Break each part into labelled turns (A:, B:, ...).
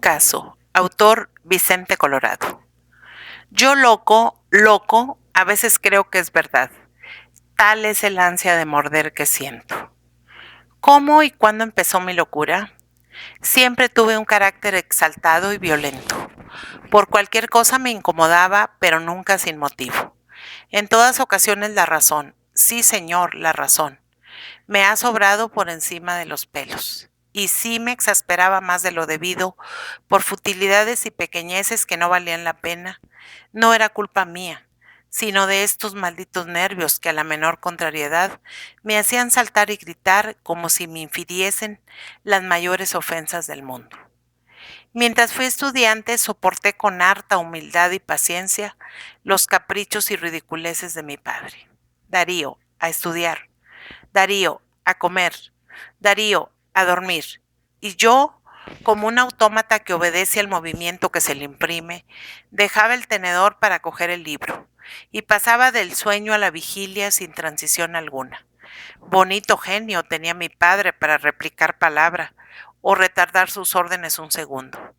A: caso. Autor Vicente Colorado. Yo loco, a veces creo que es verdad. Tal es el ansia de morder que siento. ¿Cómo y cuándo empezó mi locura? Siempre tuve un carácter exaltado y violento. Por cualquier cosa me incomodaba, pero nunca sin motivo. En todas ocasiones la razón, sí señor, la razón, me ha sobrado por encima de los pelos. Y sí me exasperaba más de lo debido por futilidades y pequeñeces que no valían la pena. No era culpa mía, sino de estos malditos nervios que a la menor contrariedad me hacían saltar y gritar como si me infiriesen las mayores ofensas del mundo. Mientras fui estudiante, soporté con harta humildad y paciencia los caprichos y ridiculeces de mi padre. Darío, a estudiar. Darío, a comer. Darío, a dormir. Y yo, como un autómata que obedece al movimiento que se le imprime, dejaba el tenedor para coger el libro y pasaba del sueño a la vigilia sin transición alguna. Bonito genio tenía mi padre para replicar palabra o retardar sus órdenes un segundo.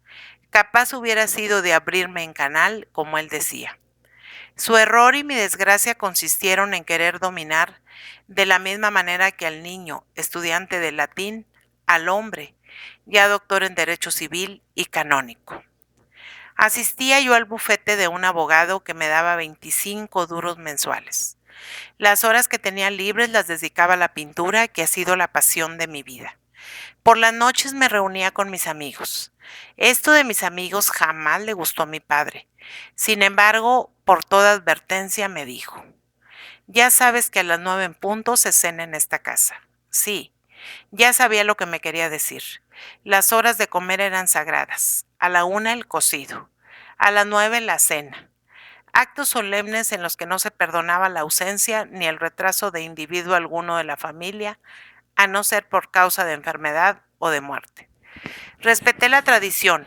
A: Capaz hubiera sido de abrirme en canal, como él decía. Su error y mi desgracia consistieron en querer dominar, de la misma manera que al niño, estudiante de latín, al hombre, ya doctor en Derecho Civil y Canónico. Asistía yo al bufete de un abogado que me daba 25 duros mensuales. Las horas que tenía libres las dedicaba a la pintura, que ha sido la pasión de mi vida. Por las noches me reunía con mis amigos. Esto de mis amigos jamás le gustó a mi padre. Sin embargo, por toda advertencia me dijo: ya sabes que a las 9 en punto se cena en esta casa. Sí, ya sabía lo que me quería decir. Las horas de comer eran sagradas. A la 1 el cocido. A las 9 la cena. Actos solemnes en los que no se perdonaba la ausencia ni el retraso de individuo alguno de la familia, a no ser por causa de enfermedad o de muerte. Respeté la tradición,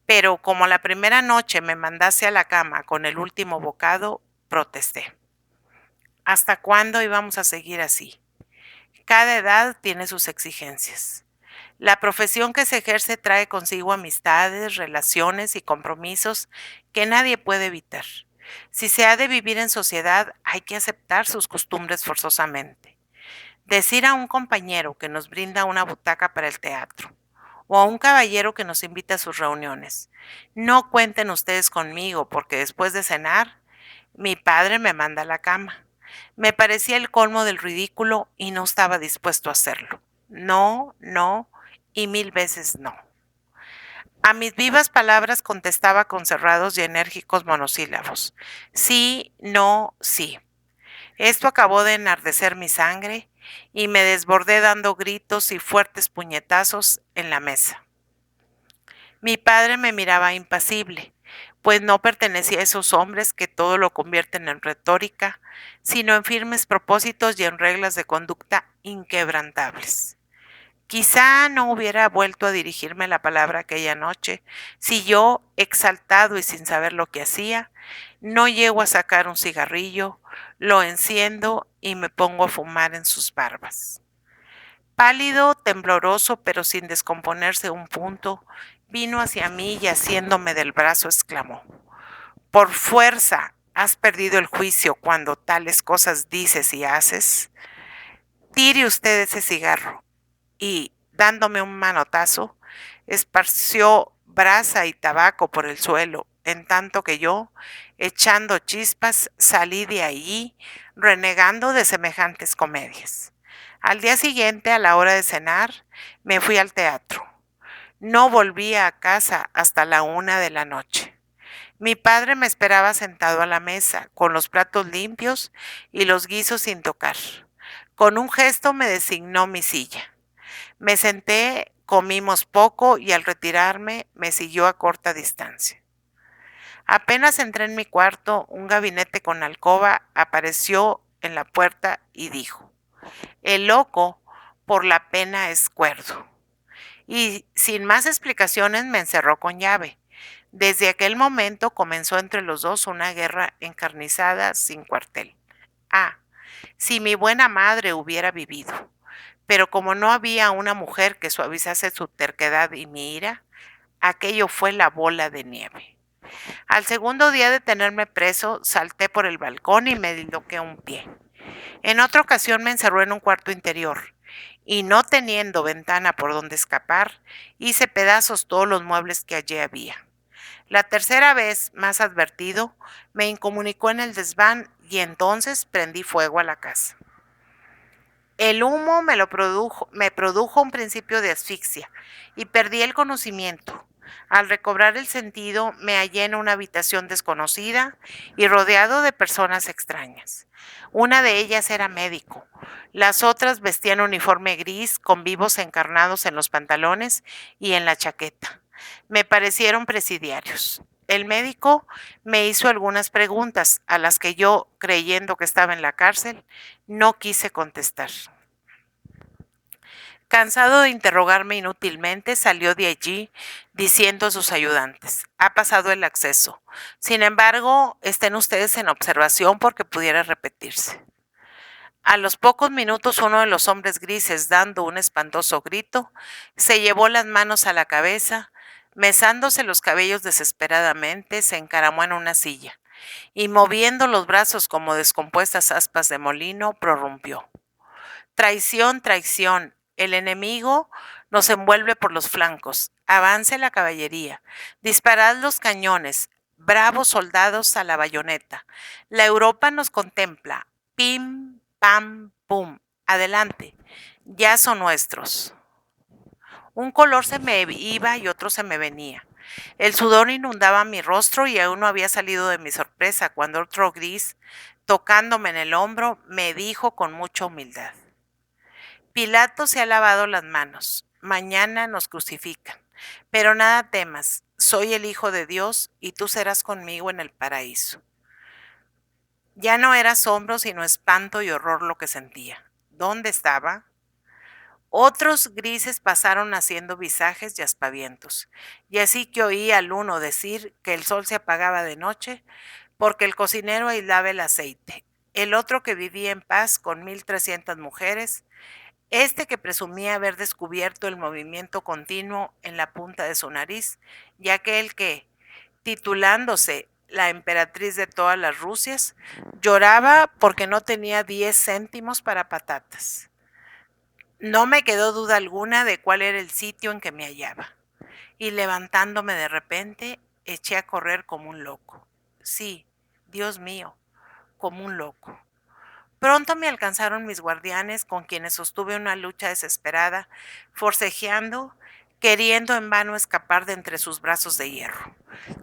A: pero como la primera noche me mandase a la cama con el último bocado, protesté. ¿Hasta cuándo íbamos a seguir así? Cada edad tiene sus exigencias. La profesión que se ejerce trae consigo amistades, relaciones y compromisos que nadie puede evitar. Si se ha de vivir en sociedad, hay que aceptar sus costumbres forzosamente. Decir a un compañero que nos brinda una butaca para el teatro, o a un caballero que nos invita a sus reuniones: no cuenten ustedes conmigo porque después de cenar, mi padre me manda a la cama. Me parecía el colmo del ridículo y no estaba dispuesto a hacerlo. No, no y 1000 veces no. A mis vivas palabras contestaba con cerrados y enérgicos monosílabos: sí, no, sí. Esto acabó de enardecer mi sangre y me desbordé dando gritos y fuertes puñetazos en la mesa. Mi padre me miraba impasible, pues no pertenecía a esos hombres que todo lo convierten en retórica, sino en firmes propósitos y en reglas de conducta inquebrantables. Quizá no hubiera vuelto a dirigirme la palabra aquella noche si yo, exaltado y sin saber lo que hacía, no llego a sacar un cigarrillo, lo enciendo y me pongo a fumar en sus barbas. Pálido, tembloroso, pero sin descomponerse un punto, vino hacia mí y haciéndome del brazo exclamó: por fuerza, ¿has perdido el juicio cuando tales cosas dices y haces? Tire usted ese cigarro. Y, dándome un manotazo, esparció brasa y tabaco por el suelo, en tanto que yo, echando chispas, salí de allí, renegando de semejantes comedias. Al día siguiente, a la hora de cenar, me fui al teatro. No volví a casa hasta la 1 de la noche. Mi padre me esperaba sentado a la mesa, con los platos limpios y los guisos sin tocar. Con un gesto me designó mi silla. Me senté, comimos poco y al retirarme me siguió a corta distancia. Apenas entré en mi cuarto, un gabinete con alcoba apareció en la puerta y dijo: el loco por la pena es cuerdo. Y sin más explicaciones me encerró con llave. Desde aquel momento comenzó entre los dos una guerra encarnizada sin cuartel. Ah, si mi buena madre hubiera vivido. Pero como no había una mujer que suavizase su terquedad y mi ira, Aquello fue la bola de nieve. Al segundo día de tenerme preso, salté por el balcón y me disloqué un pie. En otra ocasión me encerró en un cuarto interior y no teniendo ventana por donde escapar, hice pedazos todos los muebles que allí había. La tercera vez, más advertido, me incomunicó en el desván y entonces prendí fuego a la casa. El humo me produjo un principio de asfixia y perdí el conocimiento. Al recobrar el sentido, me hallé en una habitación desconocida y rodeado de personas extrañas. Una de ellas era médico. Las otras vestían uniforme gris con vivos encarnados en los pantalones y en la chaqueta. Me parecieron presidiarios. El médico me hizo algunas preguntas a las que yo, creyendo que estaba en la cárcel, no quise contestar. Cansado de interrogarme inútilmente, salió de allí diciendo a sus ayudantes: ha pasado el acceso. Sin embargo, estén ustedes en observación porque pudiera repetirse. A los pocos minutos, uno de los hombres grises, dando un espantoso grito, se llevó las manos a la cabeza, mesándose los cabellos desesperadamente, se encaramó en una silla y, moviendo los brazos como descompuestas aspas de molino, prorrumpió: traición, traición. El enemigo nos envuelve por los flancos. Avance la caballería. Disparad los cañones. Bravos soldados a la bayoneta. La Europa nos contempla. Pim, pam, pum. Adelante. Ya son nuestros. Un color se me iba y otro se me venía. El sudor inundaba mi rostro y aún no había salido de mi sorpresa cuando otro gris, tocándome en el hombro, me dijo con mucha humildad: Pilato se ha lavado las manos. Mañana nos crucifican. Pero nada temas, soy el Hijo de Dios y tú serás conmigo en el paraíso. Ya no era asombro, sino espanto y horror lo que sentía. ¿Dónde estaba? Otros grises pasaron haciendo visajes y aspavientos, y así que oí al uno decir que el sol se apagaba de noche porque el cocinero aislaba el aceite, el otro que vivía en paz con 1,300 mujeres, este que presumía haber descubierto el movimiento continuo en la punta de su nariz, y aquel que, titulándose la emperatriz de todas las Rusias, lloraba porque no tenía 10 céntimos para patatas. No me quedó duda alguna de cuál era el sitio en que me hallaba, y levantándome de repente, eché a correr como un loco. Sí, Dios mío, como un loco. Pronto me alcanzaron mis guardianes, con quienes sostuve una lucha desesperada, forcejeando, queriendo en vano escapar de entre sus brazos de hierro.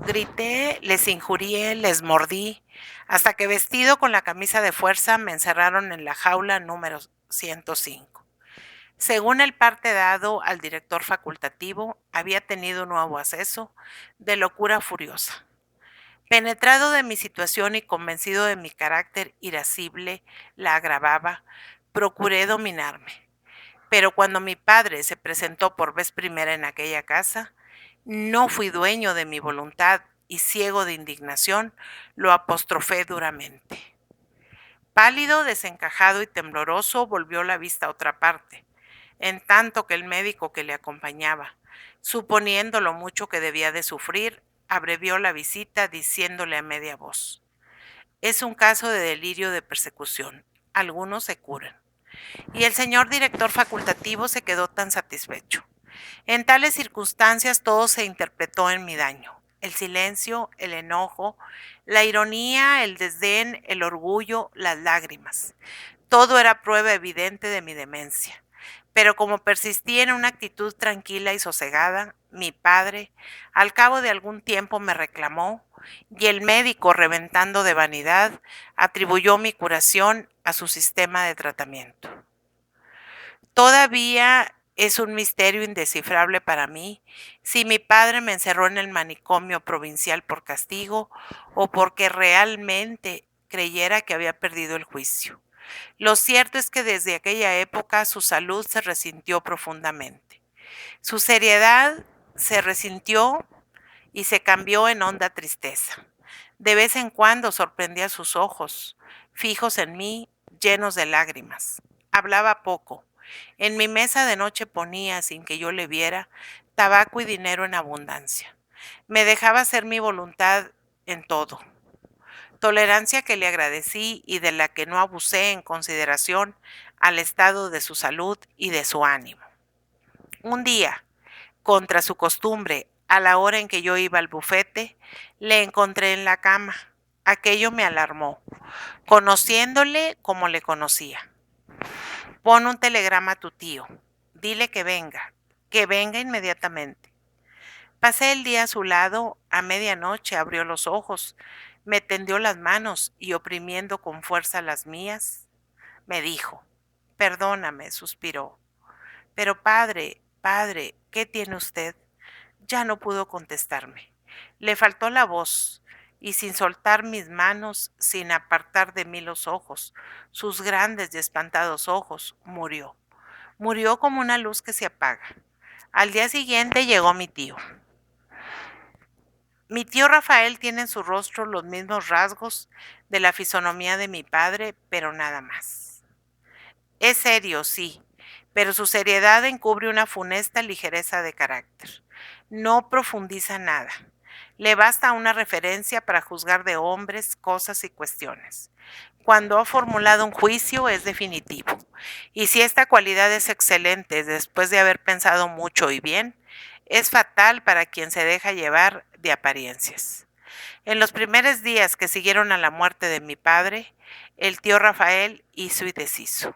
A: Grité, les injurié, les mordí, hasta que, vestido con la camisa de fuerza, me encerraron en la jaula número 105. Según el parte dado al director facultativo, había tenido un nuevo acceso de locura furiosa. Penetrado de mi situación y convencido de mi carácter irascible la agravaba, procuré dominarme. Pero cuando mi padre se presentó por vez primera en aquella casa, no fui dueño de mi voluntad y, ciego de indignación, lo apostrofé duramente. Pálido, desencajado y tembloroso, volvió la vista a otra parte, en tanto que el médico que le acompañaba, suponiendo lo mucho que debía de sufrir, abrevió la visita diciéndole a media voz: es un caso de delirio de persecución. Algunos se curan. Y el señor director facultativo se quedó tan satisfecho. En tales circunstancias todo se interpretó en mi daño: el silencio, el enojo, la ironía, el desdén, el orgullo, las lágrimas. Todo era prueba evidente de mi demencia. Pero como persistí en una actitud tranquila y sosegada, mi padre, al cabo de algún tiempo, me reclamó, y el médico, reventando de vanidad, atribuyó mi curación a su sistema de tratamiento. Todavía es un misterio indescifrable para mí si mi padre me encerró en el manicomio provincial por castigo o porque realmente creyera que había perdido el juicio. Lo cierto es que desde aquella época su salud se resintió profundamente. Su seriedad se resintió y se cambió en honda tristeza. De vez en cuando sorprendía sus ojos, fijos en mí, llenos de lágrimas. Hablaba poco. En mi mesa de noche ponía, sin que yo le viera, tabaco y dinero en abundancia. Me dejaba hacer mi voluntad en todo. Tolerancia que le agradecí y de la que no abusé en consideración al estado de su salud y de su ánimo. Un día, contra su costumbre, a la hora en que yo iba al bufete, le encontré en la cama. Aquello me alarmó, conociéndole como le conocía. Pon un telegrama a tu tío. Dile que venga inmediatamente. Pasé el día a su lado, a medianoche abrió los ojos, me tendió las manos y oprimiendo con fuerza las mías, me dijo, perdóname, suspiró. Pero padre, padre, ¿qué tiene usted? Ya no pudo contestarme. Le faltó la voz y sin soltar mis manos, sin apartar de mí los ojos, sus grandes y espantados ojos, murió. Murió como una luz que se apaga. Al día siguiente llegó mi tío. Mi tío Rafael tiene en su rostro los mismos rasgos de la fisonomía de mi padre, pero nada más. Es serio, sí, pero su seriedad encubre una funesta ligereza de carácter. No profundiza nada. Le basta una referencia para juzgar de hombres, cosas y cuestiones. Cuando ha formulado un juicio es definitivo. Y si esta cualidad es excelente después de haber pensado mucho y bien, es fatal para quien se deja llevar de apariencias. En los primeros días que siguieron a la muerte de mi padre, el tío Rafael hizo y deshizo.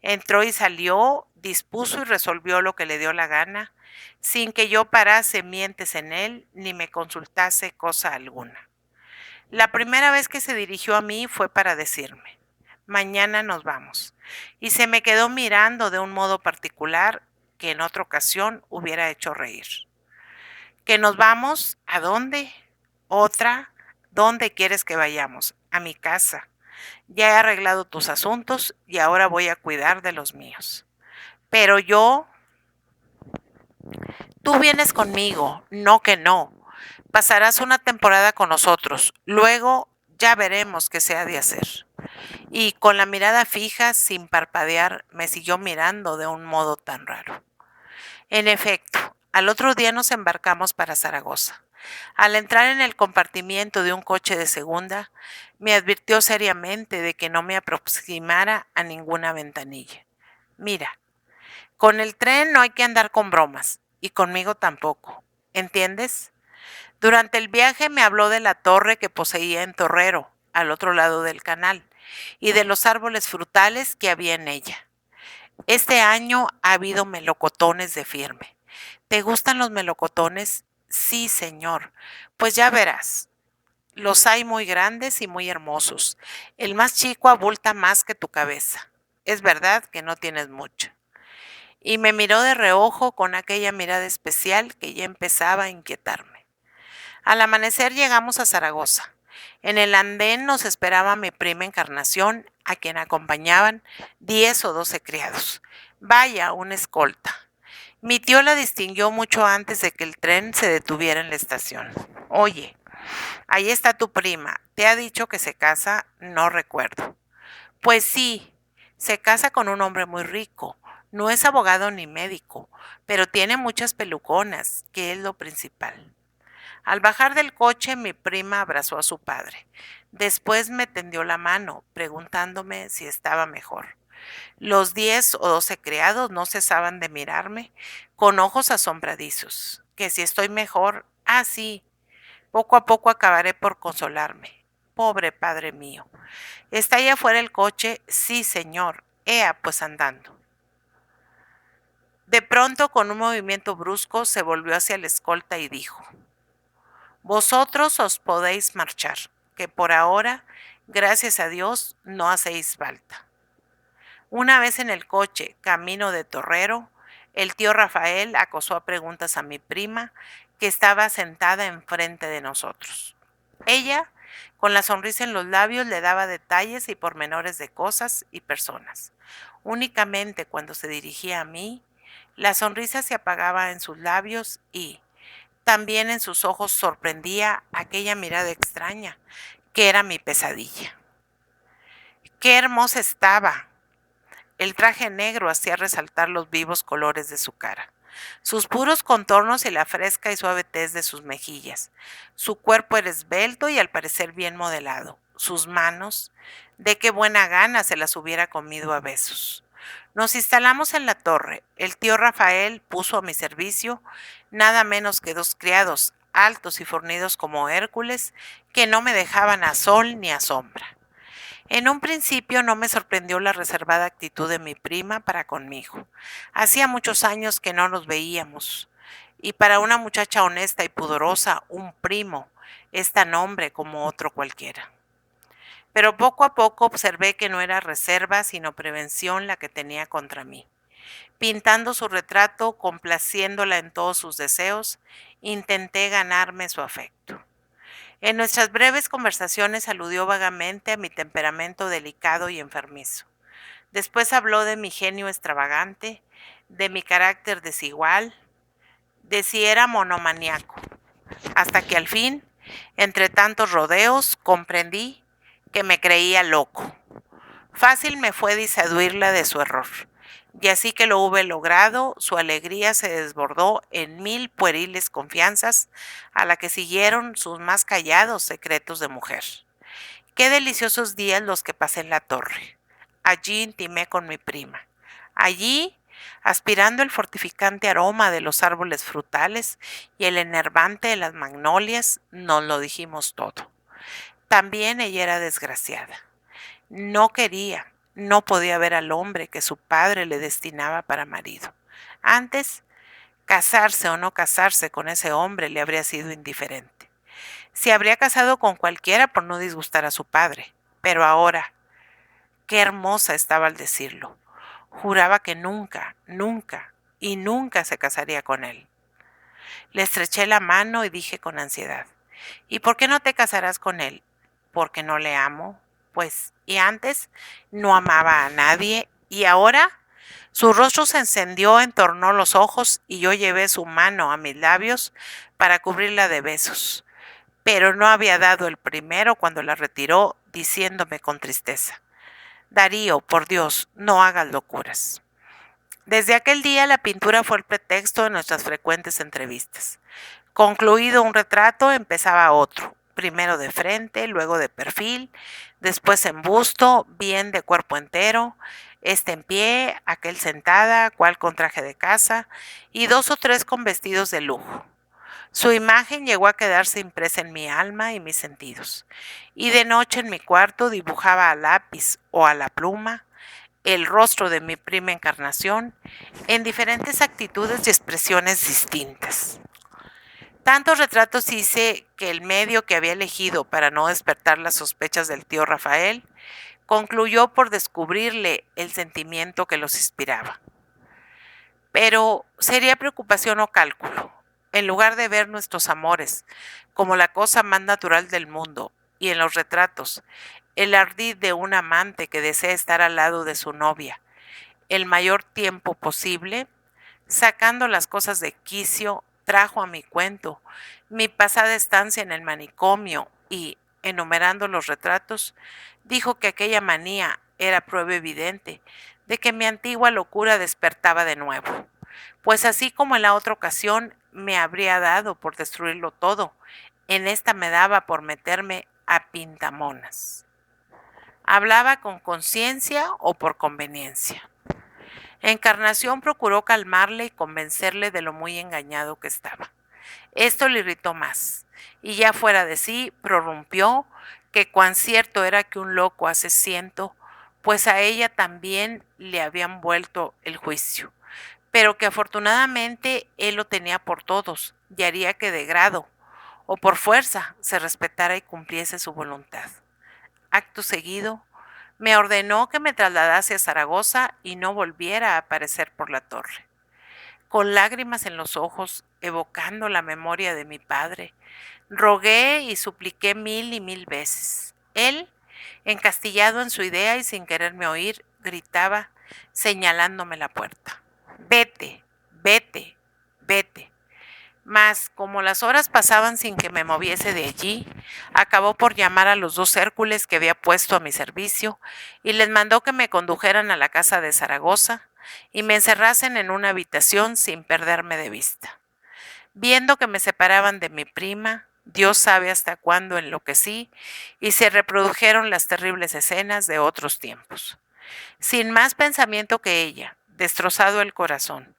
A: Entró y salió, dispuso y resolvió lo que le dio la gana, sin que yo parase mientes en él ni me consultase cosa alguna. La primera vez que se dirigió a mí fue para decirme, mañana nos vamos, y se me quedó mirando de un modo particular que en otra ocasión hubiera hecho reír. ¿Que nos vamos? ¿A dónde? Otra, ¿dónde quieres que vayamos? A mi casa. Ya he arreglado tus asuntos y ahora voy a cuidar de los míos. Pero tú vienes conmigo, no que no. Pasarás una temporada con nosotros. Luego ya veremos qué se ha de hacer. Y con la mirada fija, sin parpadear, me siguió mirando de un modo tan raro. En efecto, al otro día nos embarcamos para Zaragoza. Al entrar en el compartimiento de un coche de segunda, me advirtió seriamente de que no me aproximara a ninguna ventanilla. Mira, con el tren no hay que andar con bromas, y conmigo tampoco. ¿Entiendes? Durante el viaje me habló de la torre que poseía en Torrero, al otro lado del canal, y de los árboles frutales que había en ella. Este año ha habido melocotones de firme. ¿Te gustan los melocotones? Sí, señor. Pues ya verás. Los hay muy grandes y muy hermosos. El más chico abulta más que tu cabeza. Es verdad que no tienes mucho. Y me miró de reojo con aquella mirada especial que ya empezaba a inquietarme. Al amanecer llegamos a Zaragoza. En el andén nos esperaba mi prima Encarnación, a quien acompañaban 10 o 12 criados. Vaya, una escolta. Mi tío la distinguió mucho antes de que el tren se detuviera en la estación. Oye, ahí está tu prima. ¿Te ha dicho que se casa? No recuerdo. Pues sí, se casa con un hombre muy rico. No es abogado ni médico, pero tiene muchas peluconas, que es lo principal. Al bajar del coche, mi prima abrazó a su padre. Después me tendió la mano, preguntándome si estaba mejor. Los 10 o 12 criados no cesaban de mirarme con ojos asombradizos. Que si estoy mejor, sí, poco a poco acabaré por consolarme. Pobre padre mío. ¿Está allá afuera el coche? Sí, señor. Ea, pues andando. De pronto, con un movimiento brusco, se volvió hacia la escolta y dijo: Vosotros os podéis marchar, que por ahora, gracias a Dios, no hacéis falta. Una vez en el coche, camino de Torrero, el tío Rafael acosó a preguntas a mi prima, que estaba sentada enfrente de nosotros. Ella, con la sonrisa en los labios, le daba detalles y pormenores de cosas y personas. Únicamente cuando se dirigía a mí, la sonrisa se apagaba en sus labios y también en sus ojos sorprendía aquella mirada extraña, que era mi pesadilla. ¡Qué hermosa estaba! El traje negro hacía resaltar los vivos colores de su cara. sus puros contornos y la fresca y suave tez de sus mejillas. Su cuerpo era esbelto y al parecer bien modelado. Sus manos, de qué buena gana se las hubiera comido a besos. Nos instalamos en la torre. El tío Rafael puso a mi servicio nada menos que 2 criados, altos y fornidos como Hércules, que no me dejaban a sol ni a sombra. En un principio no me sorprendió la reservada actitud de mi prima para conmigo. Hacía muchos años que no nos veíamos, y para una muchacha honesta y pudorosa, un primo es tan hombre como otro cualquiera. Pero poco a poco observé que no era reserva, sino prevención la que tenía contra mí. Pintando su retrato, complaciéndola en todos sus deseos, intenté ganarme su afecto. En nuestras breves conversaciones aludió vagamente a mi temperamento delicado y enfermizo. Después habló de mi genio extravagante, de mi carácter desigual, de si era monomaniaco, hasta que al fin, entre tantos rodeos, comprendí que me creía loco. Fácil me fue disuadirla de su error, y así que lo hube logrado, su alegría se desbordó en 1000 pueriles confianzas, a la que siguieron sus más callados secretos de mujer. Qué deliciosos días los que pasé en la torre. Allí intimé con mi prima. Allí, aspirando el fortificante aroma de los árboles frutales y el enervante de las magnolias, nos lo dijimos todo. También ella era desgraciada. No quería, no podía ver al hombre que su padre le destinaba para marido. Antes, casarse o no casarse con ese hombre le habría sido indiferente. Se habría casado con cualquiera por no disgustar a su padre. Pero ahora, qué hermosa estaba al decirlo. Juraba que nunca, nunca y nunca se casaría con él. Le estreché la mano y dije con ansiedad: ¿y por qué no te casarás con él? ¿Porque no le amo? Pues, y antes no amaba a nadie, y ahora su rostro se encendió, entornó los ojos, y yo llevé su mano a mis labios para cubrirla de besos. Pero no había dado el primero cuando la retiró, diciéndome con tristeza: Darío, por Dios, no hagas locuras. Desde aquel día la pintura fue el pretexto de nuestras frecuentes entrevistas. Concluido un retrato, empezaba otro, primero de frente, luego de perfil, después en busto, bien de cuerpo entero, este en pie, aquel sentada, cual con traje de casa, y 2 o 3 con vestidos de lujo. Su imagen llegó a quedarse impresa en mi alma y mis sentidos, y de noche en mi cuarto dibujaba a lápiz o a la pluma el rostro de mi prima Encarnación en diferentes actitudes y expresiones distintas. Tantos retratos hice que el medio que había elegido para no despertar las sospechas del tío Rafael concluyó por descubrirle el sentimiento que los inspiraba. Pero sería preocupación o cálculo. En lugar de ver nuestros amores como la cosa más natural del mundo, y en los retratos, el ardid de un amante que desea estar al lado de su novia el mayor tiempo posible, sacando las cosas de quicio, trajo a mi cuento mi pasada estancia en el manicomio y, enumerando los retratos, dijo que aquella manía era prueba evidente de que mi antigua locura despertaba de nuevo, pues así como en la otra ocasión me habría dado por destruirlo todo, en esta me daba por meterme a pintamonas. Hablaba con conciencia o por conveniencia. Encarnación procuró calmarle y convencerle de lo muy engañado que estaba. Esto le irritó más, y ya fuera de sí, prorrumpió que cuán cierto era que un loco hace 100, pues a ella también le habían vuelto el juicio, pero que afortunadamente él lo tenía por todos, y haría que de grado, o por fuerza, se respetara y cumpliese su voluntad. Acto seguido, me ordenó que me trasladase a Zaragoza y no volviera a aparecer por la torre. Con lágrimas en los ojos, evocando la memoria de mi padre, rogué y supliqué 1000 y 1000 veces. Él, encastillado en su idea y sin quererme oír, gritaba, señalándome la puerta: Vete, vete, vete. Mas, como las horas pasaban sin que me moviese de allí, acabó por llamar a los 2 Hércules que había puesto a mi servicio y les mandó que me condujeran a la casa de Zaragoza, y me encerrasen en una habitación sin perderme de vista. Viendo que me separaban de mi prima, Dios sabe hasta cuándo enloquecí y se reprodujeron las terribles escenas de otros tiempos. Sin más pensamiento que ella, destrozado el corazón,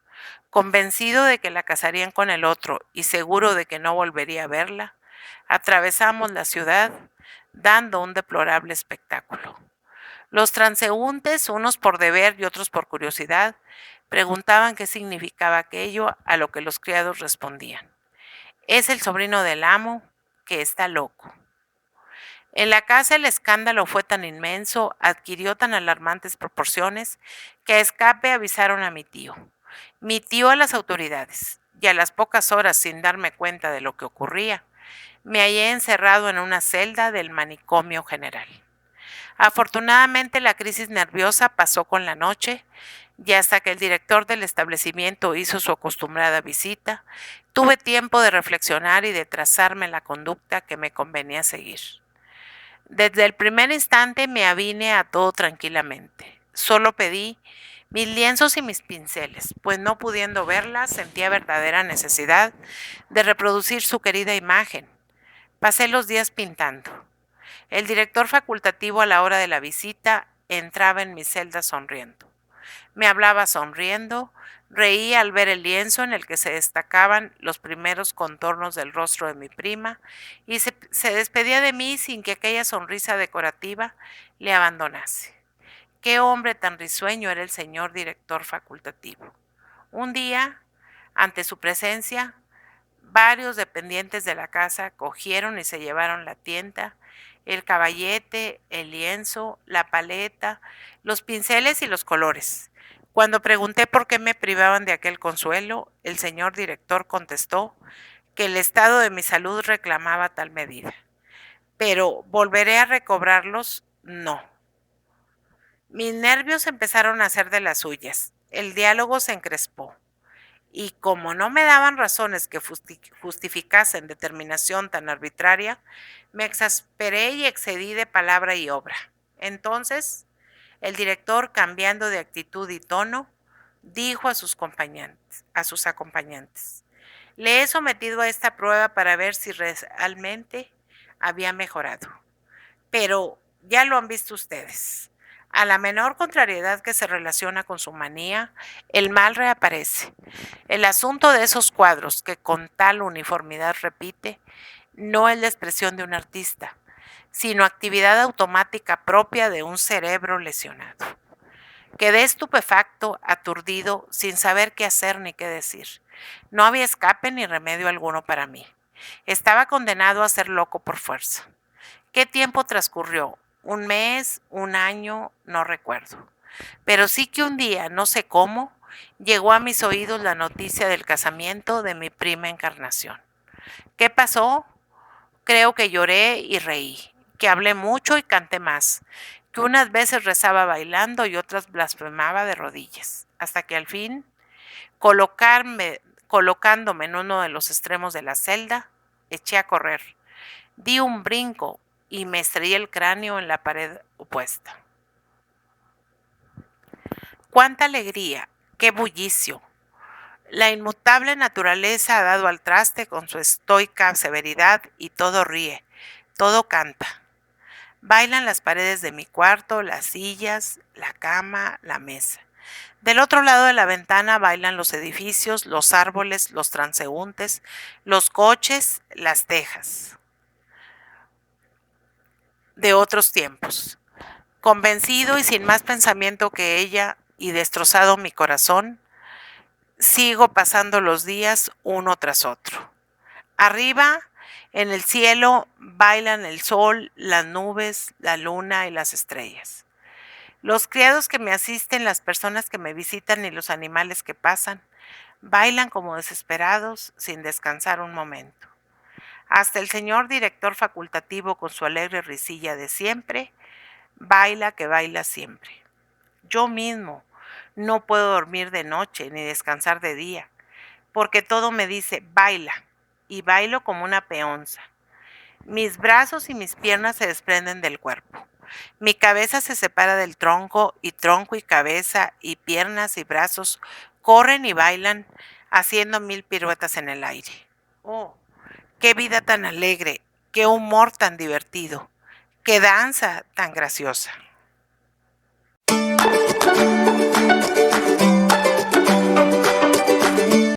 A: convencido de que la casarían con el otro y seguro de que no volvería a verla, atravesamos la ciudad dando un deplorable espectáculo. Los transeúntes, unos por deber y otros por curiosidad, preguntaban qué significaba aquello, a lo que los criados respondían: es el sobrino del amo que está loco. En la casa el escándalo fue tan inmenso, adquirió tan alarmantes proporciones, que a escape avisaron a mi tío. Mi tío a las autoridades, y a las pocas horas, sin darme cuenta de lo que ocurría, me hallé encerrado en una celda del manicomio general. Afortunadamente la crisis nerviosa pasó con la noche, y hasta que el director del establecimiento hizo su acostumbrada visita, tuve tiempo de reflexionar y de trazarme la conducta que me convenía seguir. Desde el primer instante me avine a todo tranquilamente. Solo pedí mis lienzos y mis pinceles, pues no pudiendo verla, sentía verdadera necesidad de reproducir su querida imagen. Pasé los días pintando. El director facultativo, a la hora de la visita, entraba en mi celda sonriendo. Me hablaba sonriendo, reía al ver el lienzo en el que se destacaban los primeros contornos del rostro de mi prima y se despedía de mí sin que aquella sonrisa decorativa le abandonase. Qué hombre tan risueño era el señor director facultativo. Un día, ante su presencia, varios dependientes de la casa cogieron y se llevaron la tienda, el caballete, el lienzo, la paleta, los pinceles y los colores. Cuando pregunté por qué me privaban de aquel consuelo, el señor director contestó que el estado de mi salud reclamaba tal medida. Pero ¿volveré a recobrarlos? No. Mis nervios empezaron a hacer de las suyas. El diálogo se encrespó. Y como no me daban razones que justificasen determinación tan arbitraria, me exasperé y excedí de palabra y obra. Entonces, el director, cambiando de actitud y tono, dijo a sus acompañantes: le he sometido a esta prueba para ver si realmente había mejorado. Pero ya lo han visto ustedes. A la menor contrariedad que se relaciona con su manía, el mal reaparece. El asunto de esos cuadros que con tal uniformidad repite no es la expresión de un artista, sino actividad automática propia de un cerebro lesionado. Quedé estupefacto, aturdido, sin saber qué hacer ni qué decir. No había escape ni remedio alguno para mí. Estaba condenado a ser loco por fuerza. ¿Qué tiempo transcurrió? ¿Un mes? ¿Un año? No recuerdo. Pero sí que un día, no sé cómo, llegó a mis oídos la noticia del casamiento de mi prima Encarnación. ¿Qué pasó? Creo que lloré y reí, que hablé mucho y canté más, que unas veces rezaba bailando y otras blasfemaba de rodillas, hasta que al fin, colocándome en uno de los extremos de la celda, eché a correr. Di un brinco y me estrellé el cráneo en la pared opuesta. ¡Cuánta alegría! ¡Qué bullicio! La inmutable naturaleza ha dado al traste con su estoica severidad y todo ríe, todo canta. Bailan las paredes de mi cuarto, las sillas, la cama, la mesa. Del otro lado de la ventana bailan los edificios, los árboles, los transeúntes, los coches, las tejas de otros tiempos. Convencido y sin más pensamiento que ella y destrozado mi corazón, sigo pasando los días uno tras otro. Arriba, en el cielo, bailan el sol, las nubes, la luna y las estrellas. Los criados que me asisten, las personas que me visitan y los animales que pasan, bailan como desesperados, sin descansar un momento. Hasta el señor director facultativo, con su alegre risilla de siempre, baila que baila siempre. Yo mismo no puedo dormir de noche ni descansar de día, porque todo me dice baila, y bailo como una peonza. Mis brazos y mis piernas se desprenden del cuerpo. Mi cabeza se separa del tronco y cabeza y piernas y brazos corren y bailan haciendo 1000 piruetas en el aire. Oh, qué vida tan alegre, qué humor tan divertido, qué danza tan graciosa.